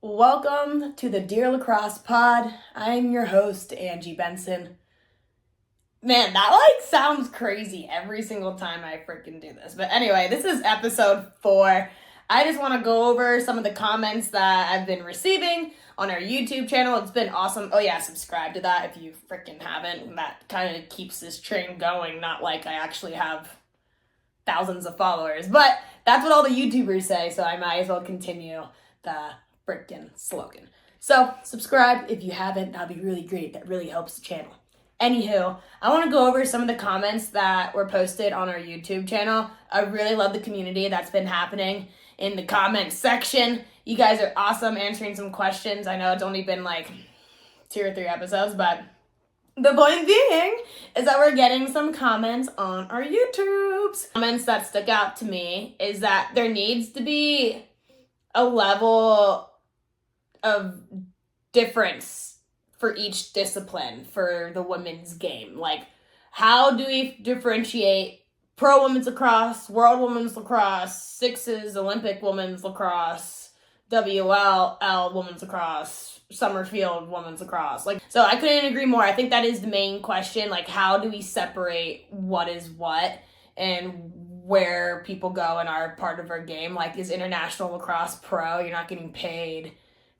Welcome to the Dear Lacrosse Pod. I'm your host, Angie Benson. Man, that sounds crazy every single time I freaking do this. But anyway, this is episode 4. I just want to go over some of the comments that I've been receiving on our YouTube channel. It's been awesome. Oh yeah, subscribe to that if you freaking haven't. That kind of keeps this train going. Not like I actually have thousands of followers, but that's what all the YouTubers say, so I might as well continue the freaking slogan. So subscribe if you haven't. That'd be really great. That really helps the channel. Anywho, I want to go over some of the comments that were posted on our YouTube channel. I really love the community that's been happening in the comment section. You guys are awesome answering some questions. I know it's only been like 2 or 3 episodes, but the point being is that we're getting some comments on our YouTubes. Comments that stuck out to me is that there needs to be a level of difference for each discipline for the women's game. Like, how do we differentiate pro women's lacrosse, world women's lacrosse, sixes, Olympic women's lacrosse, WLL women's lacrosse, Summerfield women's lacrosse? So I couldn't agree more. I think that is the main question. Like, how do we separate what is what and where people go in our part of our game? Like, is international lacrosse pro? You're not getting paid,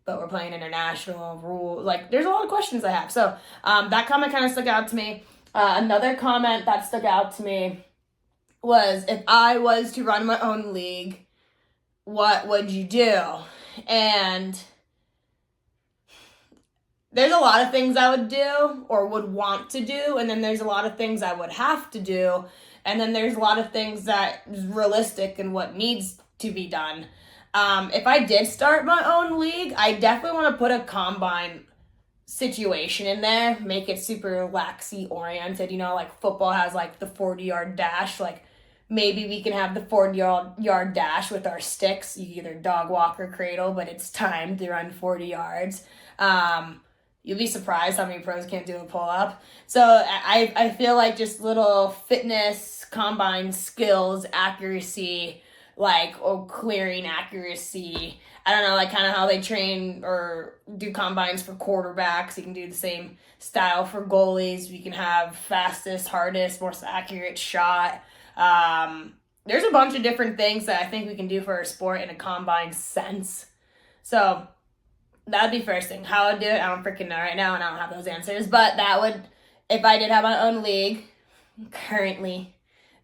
but we're playing international rule. Like, there's a lot of questions I have. So that comment kind of stuck out to me. Another comment that stuck out to me was, if I was to run my own league, what would you do? And there's a lot of things I would do or would want to do, and then there's a lot of things I would have to do, and then there's a lot of things that is realistic and what needs to be done. If I did start my own league, I definitely want to put a combine situation in there, make it super laxy oriented. You know, like football has like the 40-yard dash. Like, maybe we can have the 40-yard dash with our sticks. You either dog walk or cradle, but it's timed to run 40 yards. You'll be surprised how many pros can't do a pull-up. So I feel like just little fitness, combine skills, accuracy, clearing accuracy. I don't know, like kind of how they train or do combines for quarterbacks. You can do the same style for goalies. We can have fastest, hardest, most accurate shot. There's a bunch of different things that I think we can do for our sport in a combine sense. So that'd be first thing. How I'd do it, I don't freaking know right now, and I don't have those answers. But that would, if I did have my own league, currently,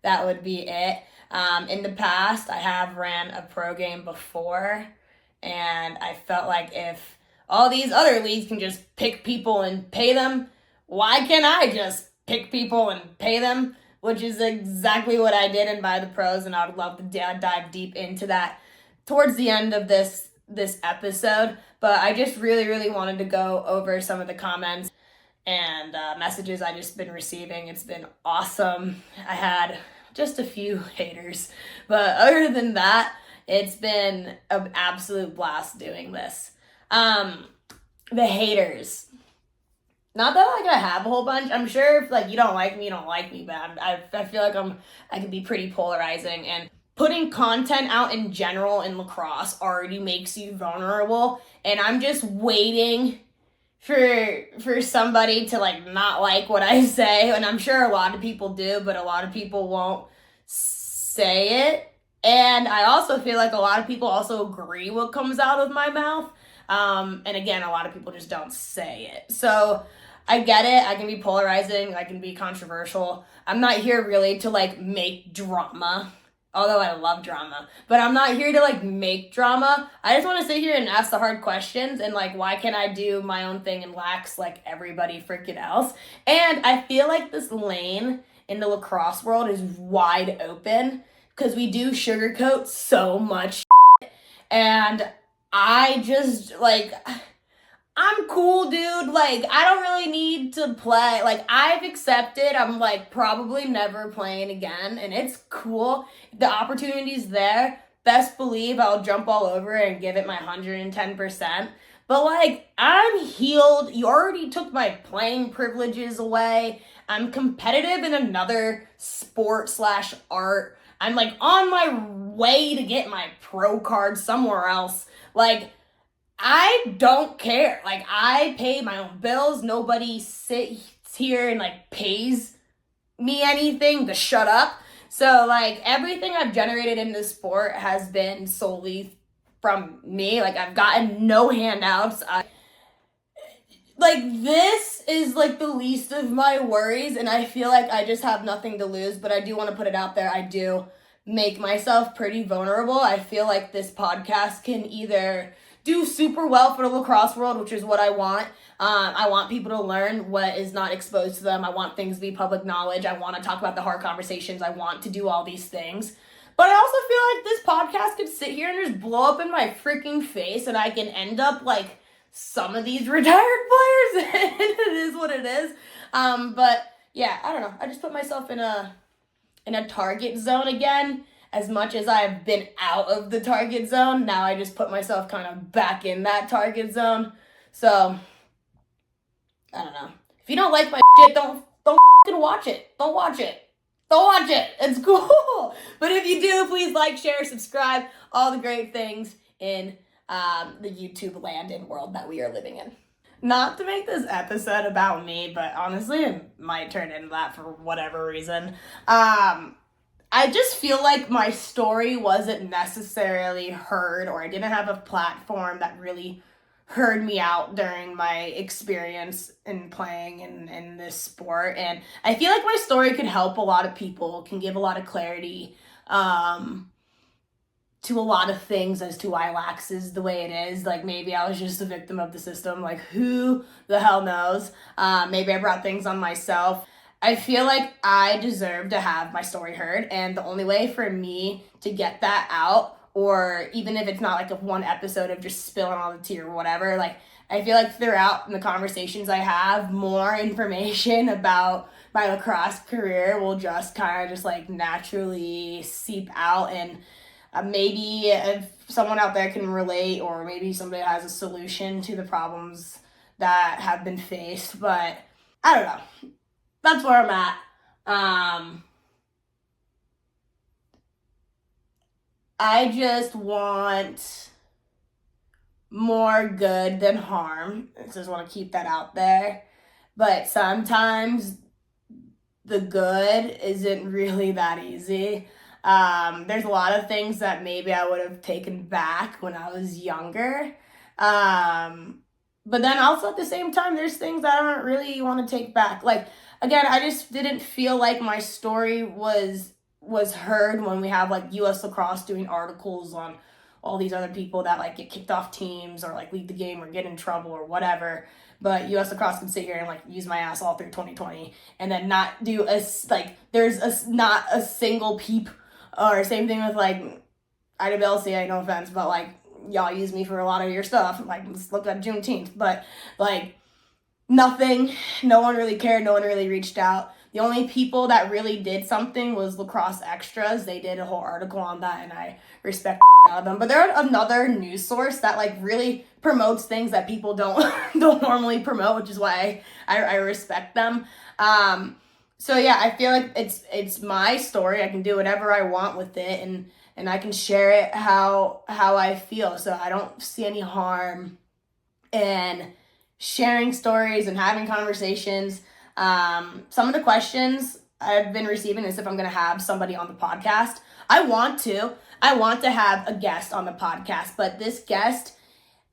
that would be it. In the past, I have ran a pro game before, and I felt like if all these other leagues can just pick people and pay them, why can't I just pick people and pay them? Which is exactly what I did in By the Pros, and I would love to dive deep into that towards the end of this episode. But I just really, really wanted to go over some of the comments and messages I just been receiving. It's been awesome. I had just a few haters, but other than that, it's been an absolute blast doing this. The haters. Not that I have a whole bunch. I'm sure if you don't like me, you don't like me, but I feel like I can be pretty polarizing, and putting content out in general in lacrosse already makes you vulnerable, and I'm just waiting for somebody to not like what I say, and I'm sure a lot of people do, but a lot of people won't say it. And I also feel like a lot of people also agree what comes out of my mouth. And again, a lot of people just don't say it. So I get it. I can be polarizing. I can be controversial. I'm not here really to make drama, although I love drama, but I'm not here to make drama. I just want to sit here and ask the hard questions, and why can't I do my own thing and lax like everybody freaking else? And I feel like this lane in the lacrosse world is wide open because we do sugarcoat so much and I just I'm cool, dude. I don't really need to play. I've accepted I'm probably never playing again, and it's cool. The opportunity's there. Best believe I'll jump all over it and give it my 110%. But I'm healed. You already took my playing privileges away. I'm competitive in another sport/art. I'm on my way to get my pro card somewhere else. I don't care. Like, I pay my own bills. Nobody sits here and, like, pays me anything to shut up. So, like, everything I've generated in this sport has been solely from me. Like, I've gotten no handouts. Like, this is, like, the least of my worries, and I feel like I just have nothing to lose, but I do want to put it out there. I do make myself pretty vulnerable. I feel like this podcast can either do super well for the lacrosse world, which is what I want. I want people to learn what is not exposed to them. I want things to be public knowledge. I want to talk about the hard conversations. I want to do all these things. But I also feel like this podcast could sit here and just blow up in my freaking face, and I can end up like some of these retired players. It is what it is. But yeah, I don't know. I just put myself in a target zone again. As much as I've been out of the target zone, now I just put myself kind of back in that target zone. So I don't know. If you don't like my shit, don't fucking watch it. Don't watch it. Don't watch it. It's cool. But if you do, please like, share, subscribe, all the great things in the YouTube land and world that we are living in. Not to make this episode about me, but honestly, it might turn into that for whatever reason. I just feel like my story wasn't necessarily heard, or I didn't have a platform that really heard me out during my experience in playing in this sport. And I feel like my story could help a lot of people, can give a lot of clarity to a lot of things as to why Lax is the way it is. Like, maybe I was just a victim of the system. Like, who the hell knows? Maybe I brought things on myself. I feel like I deserve to have my story heard, and the only way for me to get that out, or even if it's not like a one episode of just spilling all the tea or whatever, like, I feel like throughout in the conversations I have, more information about my lacrosse career will just kind of just like naturally seep out. And maybe if someone out there can relate, or maybe somebody has a solution to the problems that have been faced, but I don't know. That's where I'm at. I just want more good than harm. I just want to keep that out there. But sometimes the good isn't really that easy. There's a lot of things that maybe I would have taken back when I was younger. But then also at the same time, there's things that I don't really want to take back. Like, again, I just didn't feel like my story was heard when we have like US Lacrosse doing articles on all these other people that like get kicked off teams or like leave the game or get in trouble or whatever. But US Lacrosse can sit here and like use my ass all through 2020 and then not do not a single peep. Or same thing with like IWLCA, no offense, but like y'all use me for a lot of your stuff. Like, let's look at Juneteenth. But like, nothing, no one really cared, no one really reached out. The only people that really did something was Lacrosse Extras. They did a whole article on that, and I respect out of them. But they're another news source that like really promotes things that people don't normally promote, which is why I respect them. So yeah, I feel like it's my story. I can do whatever I want with it, and I can share it how I feel. So I don't see any harm in sharing stories and having conversations. Some of the questions I've been receiving is if I'm going to have somebody on the podcast. I want to have a guest on the podcast, but this guest,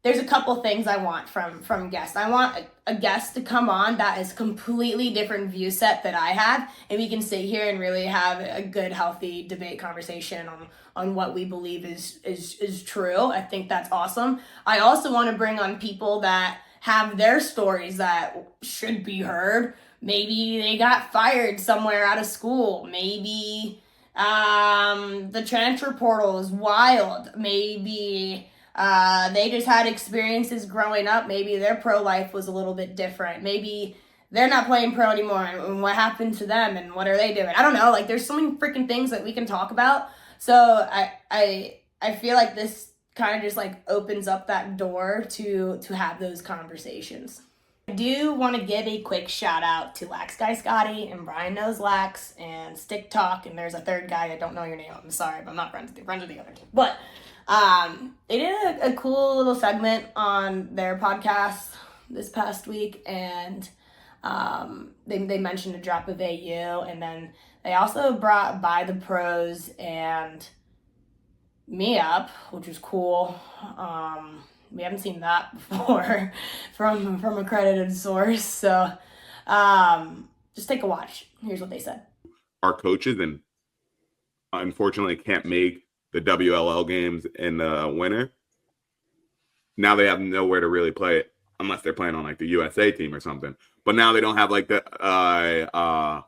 there's a couple things I want from guests. I want a guest to come on that is completely different view set that I have, and we can sit here and really have a good, healthy debate conversation on what we believe is true. I think that's awesome. I also want to bring on people that have their stories that should be heard. Maybe they got fired somewhere out of school. Maybe the transfer portal is wild. Maybe they just had experiences growing up. Maybe their pro life was a little bit different. Maybe they're not playing pro anymore, and what happened to them, and what are they doing? I don't know. Like, there's so many freaking things that we can talk about. So I feel like this kind of just like opens up that door to have those conversations. I do want to give a quick shout out to Lax Guy Scotty and Brian Knows Lax and Stick Talk, and there's a third guy, I don't know your name, I'm sorry, but I'm not friends with the other two. But They did a cool little segment on their podcast this past week, and they mentioned a drop of AU, and then they also brought By the Pros and me up, which was cool. We haven't seen that before from accredited source, so just take a watch. Here's what they said. Our coaches and unfortunately can't make the WLL games in the winter. Now they have nowhere to really play it unless they're playing on like the USA team or something. But now they don't have like a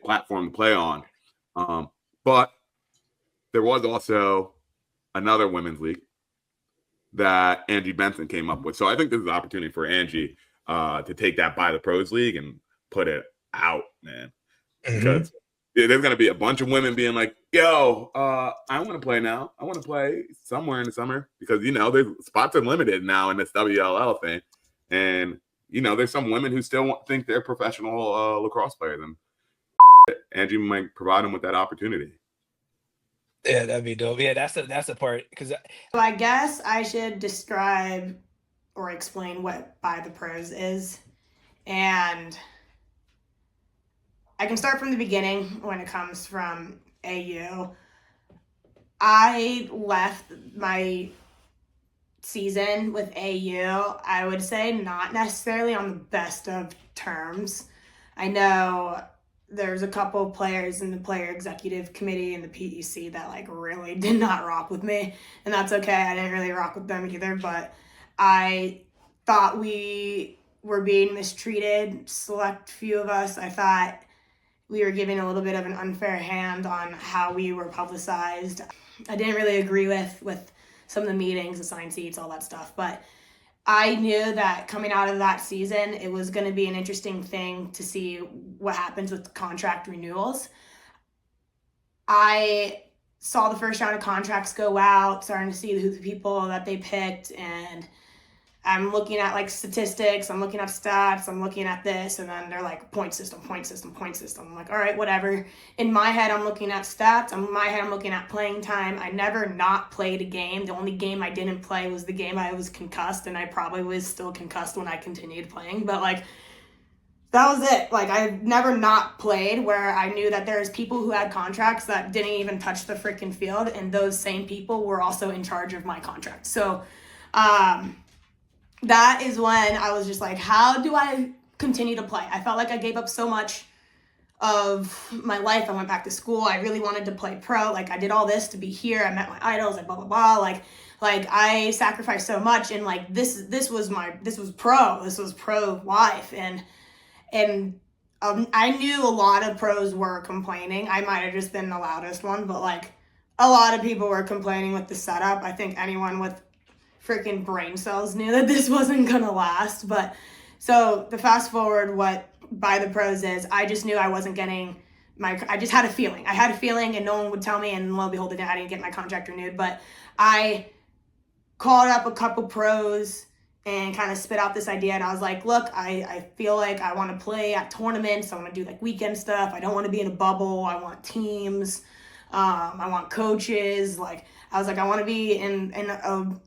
platform to play on. But there was also another women's league that Angie Benson came up with. So I think this is an opportunity for Angie to take that By the Pros League and put it out, man. Because there's going to be a bunch of women being like, yo, I want to play now. I want to play somewhere in the summer because, there's spots are limited now in this WLL thing. And, there's some women who still think they're professional lacrosse players. And Angie might provide them with that opportunity. Yeah, that'd be dope. Yeah, that's the part. So I guess I should describe or explain what By the Pros is. And I can start from the beginning when it comes from AU. I left my season with AU, I would say, not necessarily on the best of terms. I know there's a couple of players in the player executive committee and the PEC that really did not rock with me, and that's okay. I didn't really rock with them either, but I thought we were being mistreated, select few of us. I thought we were given a little bit of an unfair hand on how we were publicized. I didn't really agree with some of the meetings, assigned seats, all that stuff, but I knew that coming out of that season, it was going to be an interesting thing to see what happens with contract renewals. I saw the first round of contracts go out, starting to see who the people that they picked, and I'm looking at statistics, I'm looking at stats, I'm looking at this, and then they're like point system. I'm like, all right, whatever. In my head, I'm looking at stats. In my head, I'm looking at playing time. I never not played a game. The only game I didn't play was the game I was concussed, and I probably was still concussed when I continued playing. But that was it. I never not played, where I knew that there's people who had contracts that didn't even touch the freaking field, and those same people were also in charge of my contract. So, that is when I was just like, how do I continue to play? I felt like I gave up so much of my life. I went back to school. I really wanted to play pro. I did all this to be here. I met my idols, blah, blah, blah. I sacrificed so much, and this was pro. This was pro life. And I knew a lot of pros were complaining. I might have just been the loudest one, but a lot of people were complaining with the setup. I think anyone with freaking brain cells knew that this wasn't gonna last. But so the fast forward, what By the Pros is, I just knew I wasn't getting I just had a feeling. I had a feeling, and no one would tell me, and lo and behold, I didn't get my contract renewed. But I called up a couple pros and kind of spit out this idea, and I was like, look, I feel like I want to play at tournaments. I want to do weekend stuff. I don't want to be in a bubble. I want teams. I want coaches. I was like, I want to be in a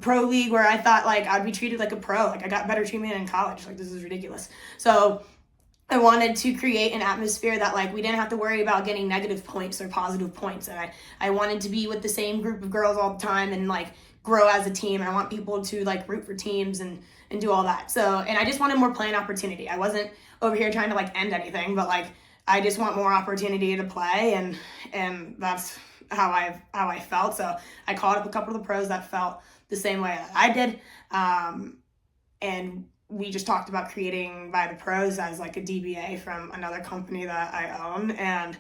pro league where I thought I'd be treated like a pro. I got better treatment in college. This is ridiculous. So I wanted to create an atmosphere that we didn't have to worry about getting negative points or positive points. And I wanted to be with the same group of girls all the time and grow as a team. And I want people to root for teams and do all that. So, and I just wanted more playing opportunity. I wasn't over here trying to end anything, but I just want more opportunity to play, and that's how I felt. So I called up a couple of the pros that felt the same way that I did, and we just talked about creating By the Pros as a DBA from another company that I own, and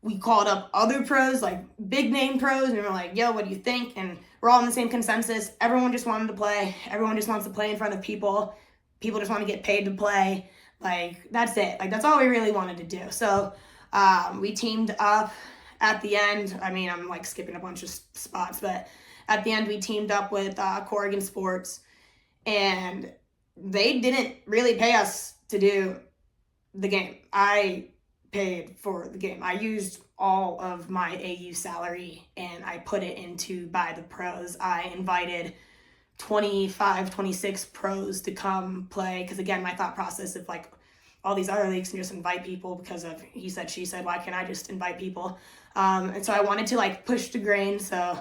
we called up other pros, big name pros, and we were like, yo, what do you think? And we're all in the same consensus. Everyone just wanted to play. Everyone just wants to play in front of people. People just want to get paid to play. That's it. That's all we really wanted to do. So we teamed up at the end. I mean, I'm skipping a bunch of spots, but at the end we teamed up with Corrigan Sports, and they didn't really pay us to do the game. I paid for the game. I used all of my AU salary and I put it into By the Pros. I invited 25, 26 pros to come play. Because again, my thought process of like all these other leagues can just invite people because of he said, she said, why can't I just invite people? And so I wanted to like push the grain. So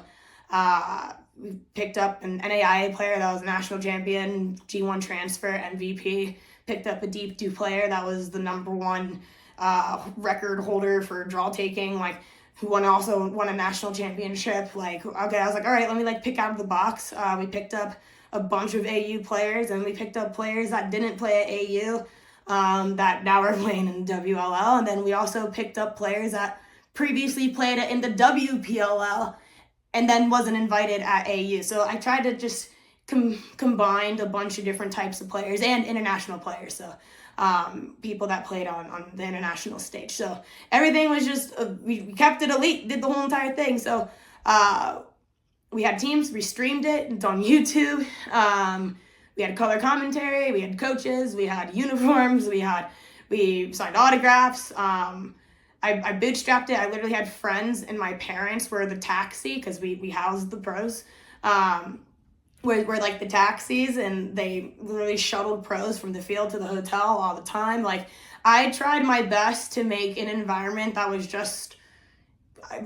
we picked up an NAIA player that was a national champion, G1 transfer, MVP. Picked up a Deep 2 player that was the number one record holder for draw taking, like who also won a national championship. Like, okay, I was like, all right, let me like pick out of the box. We picked up a bunch of AU players, and we picked up players that didn't play at AU that now are playing in WLL. And then we also picked up players that previously played in the WPLL and then wasn't invited at AU. So I tried to just combined a bunch of different types of players and international players. So people that played on the international stage. So everything was just, we kept it elite, did the whole entire thing. So we had teams, we streamed it, it's on YouTube. We had color commentary, we had coaches, we had uniforms, we signed autographs. I bootstrapped it. I literally had friends and my parents were the taxi because we housed the pros. Were like the taxis, and they literally shuttled pros from the field to the hotel all the time. Like, I tried my best to make an environment that was just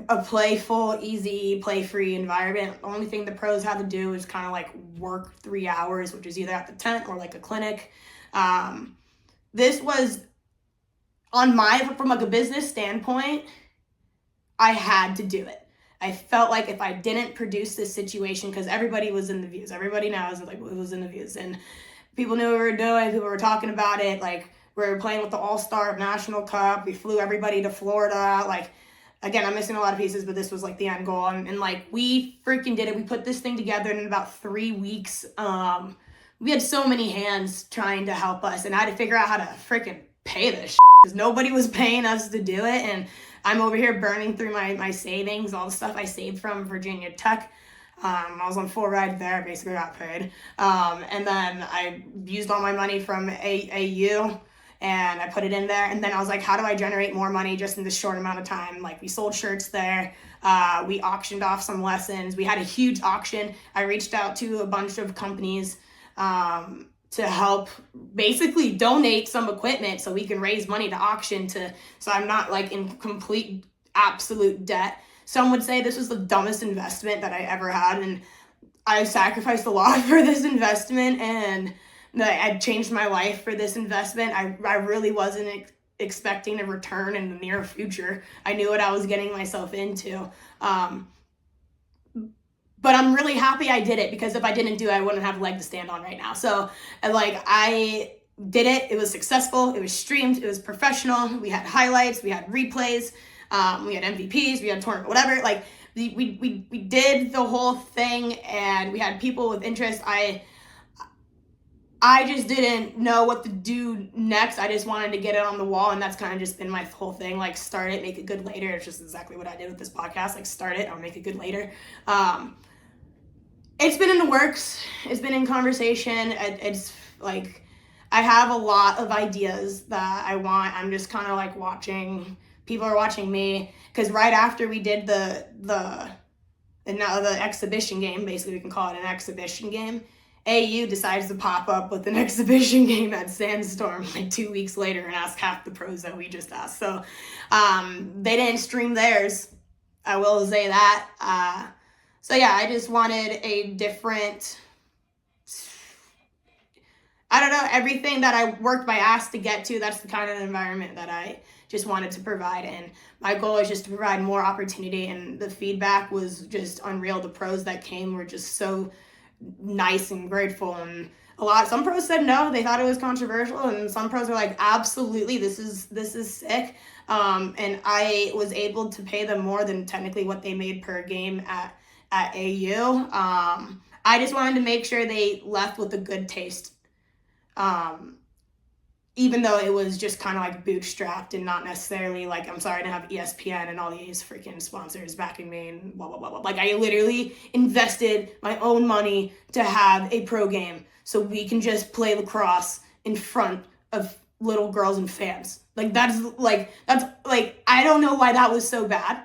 a playful, easy, play-free environment. The only thing the pros had to do was kind of like work 3 hours, which is either at the tent or like a clinic. This was from like a business standpoint, I had to do it. I felt like if I didn't produce this situation, because everybody was in the views, everybody knows like it was in the views, and people knew what we were doing, people were talking about it, like we were playing with the All-Star National Cup, we flew everybody to Florida, like, again, I'm missing a lot of pieces, but this was like the end goal, and like we freaking did it. We put this thing together in about 3 weeks. We had so many hands trying to help us, and I had to figure out how to freaking pay this because nobody was paying us to do it, and I'm over here burning through my savings, all the stuff I saved from Virginia Tech. I was on full ride there, basically got paid. And then I used all my money from AU and I put it in there. And then I was like, how do I generate more money just in this short amount of time? Like, we sold shirts there. We auctioned off some lessons. We had a huge auction. I reached out to a bunch of companies to help basically donate some equipment so we can raise money to auction so I'm not like in complete absolute debt. Some would say this was the dumbest investment that I ever had, and I sacrificed a lot for this investment, and I changed my life for this investment. I really wasn't expecting a return in the near future. I knew what I was getting myself into. But I'm really happy I did it, because if I didn't do it, I wouldn't have a leg to stand on right now. So, like, I did it. It was successful. It was streamed. It was professional. We had highlights. We had replays. We had MVPs. We had tournament, whatever. Like, we did the whole thing, and we had people with interest. I just didn't know what to do next. I just wanted to get it on the wall, and that's kind of just been my whole thing. Like, start it, make it good later. It's just exactly what I did with this podcast. Like, start it, I'll make it good later. It's been in the works. It's been in conversation. It's like, I have a lot of ideas that I want. I'm just kind of like watching. People are watching me, because right after we did the exhibition game, basically we can call it an exhibition game, AU decides to pop up with an exhibition game at Sandstorm like 2 weeks later and ask half the pros that we just asked. So they didn't stream theirs. I will say that. So yeah, I just wanted a different, I don't know, everything that I worked my ass to get to, that's the kind of environment that I just wanted to provide. And my goal is just to provide more opportunity, and the feedback was just unreal. The pros that came were just so nice and grateful, and some pros said no, they thought it was controversial, and some pros were like, absolutely, this is sick. And I was able to pay them more than technically what they made per game at AU. I just wanted to make sure they left with a good taste, even though it was just kind of like bootstrapped and not necessarily like, I'm sorry to have ESPN and all these freaking sponsors backing me and blah, blah, blah, blah. Like, I literally invested my own money to have a pro game so we can just play lacrosse in front of little girls and fans. Like that's I don't know why that was so bad.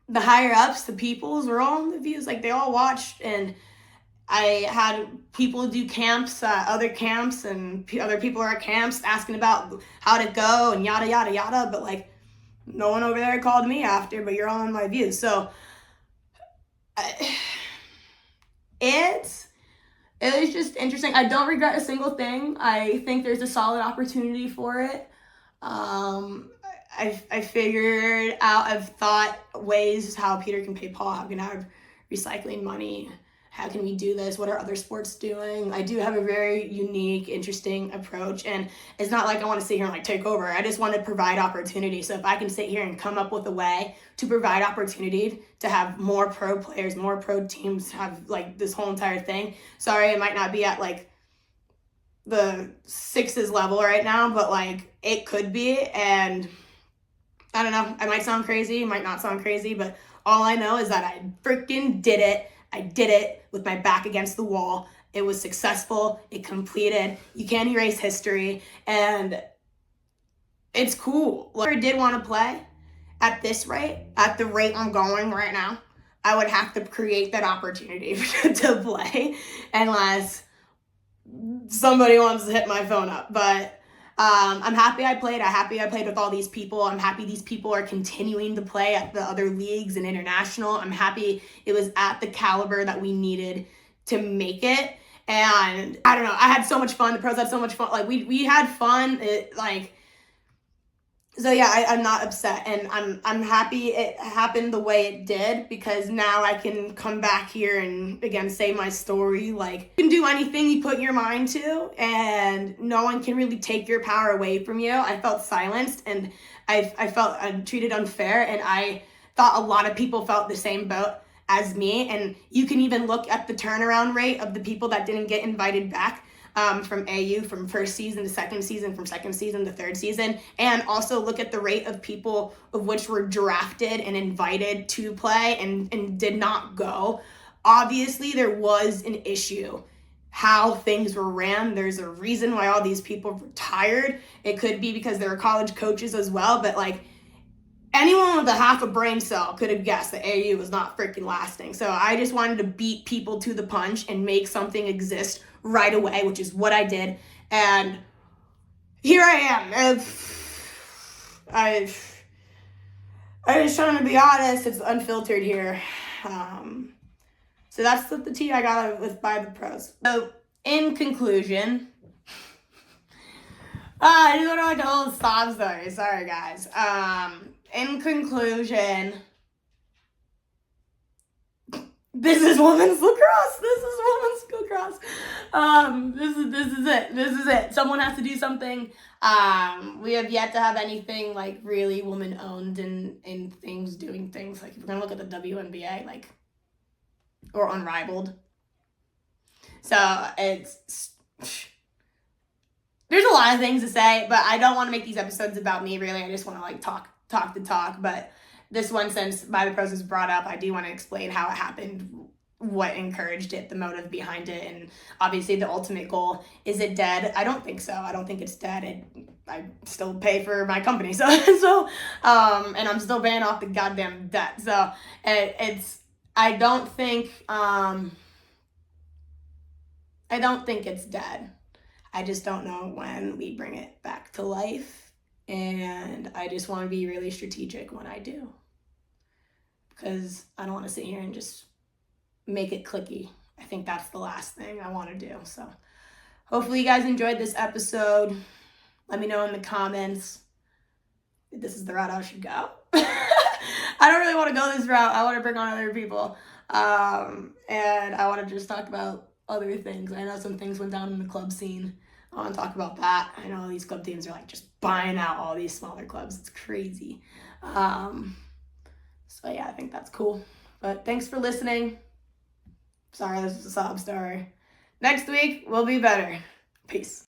The higher ups, the peoples were all in the views. Like they all watched, and I had people do camps, other camps, and other people are at camps asking about how'd it go and yada yada yada. But like no one over there called me after. But you're all in my views, so it was just interesting. I don't regret a single thing. I think there's a solid opportunity for it. I figured out, I've thought ways how Peter can pay Paul, how can I have recycling money, how can we do this, what are other sports doing. I do have a very unique, interesting approach, and it's not like I want to sit here and like take over. I just want to provide opportunity. So if I can sit here and come up with a way to provide opportunity to have more pro players, more pro teams, have like this whole entire thing. Sorry, it might not be at like the sixes level right now, but like it could be. And I don't know, I might sound crazy, might not sound crazy, but all I know is that I freaking did it. I did it with my back against the wall. It was successful. It completed. You can't erase history. And it's cool. If I did want to play at this rate, at the rate I'm going right now, I would have to create that opportunity to play unless somebody wants to hit my phone up. But I'm happy I played. I'm happy I played with all these people. I'm happy these people are continuing to play at the other leagues and international. I'm happy it was at the caliber that we needed to make it. And I don't know, I had so much fun. The pros had so much fun. Like we had fun. So yeah, I'm not upset, and I'm happy it happened the way it did, because now I can come back here and again say my story. Like, you can do anything you put your mind to, and no one can really take your power away from you. I felt silenced, and I felt treated unfair, and I thought a lot of people felt the same boat as me. And you can even look at the turnaround rate of the people that didn't get invited back. From AU, from first season to second season, from second season to third season, and also look at the rate of people of which were drafted and invited to play and did not go. Obviously, there was an issue how things were ran. There's a reason why all these people retired. It could be because they were college coaches as well, but like anyone with a half a brain cell could have guessed that AU was not freaking lasting. So I just wanted to beat people to the punch and make something exist right away, which is what I did. And here I am. I was trying to be honest. It's unfiltered here. So that's the tea I got with By the Pros. So in conclusion, I just want to like a whole sob story. Sorry, guys. In conclusion, this is women's lacrosse. This is women's lacrosse. This is it. Someone has to do something. We have yet to have anything like really woman owned in things, doing things. Like if we're gonna look at the WNBA, like, or unrivaled. So it's, there's a lot of things to say, but I don't want to make these episodes about me, really. I just want to like talk the talk. But this one, since By the Pros was brought up, I do want to explain how it happened, what encouraged it, the motive behind it, and obviously the ultimate goal. Is it dead? I don't think so. I don't think it's dead. I still pay for my company, so and I'm still paying off the goddamn debt. So I don't think it's dead. I just don't know when we bring it back to life, and I just want to be really strategic when I do, because I don't want to sit here and just make it clicky. I think that's the last thing I want to do. So hopefully you guys enjoyed this episode. Let me know in the comments if this is the route I should go. I don't really want to go this route. I want to bring on other people, and I want to just talk about other things. I know some things went down in the club scene. I want to talk about that. I know these club teams are like just buying out all these smaller clubs. It's crazy. So yeah, I think that's cool. But thanks for listening. Sorry, this is a sob story. Next week will be better. Peace.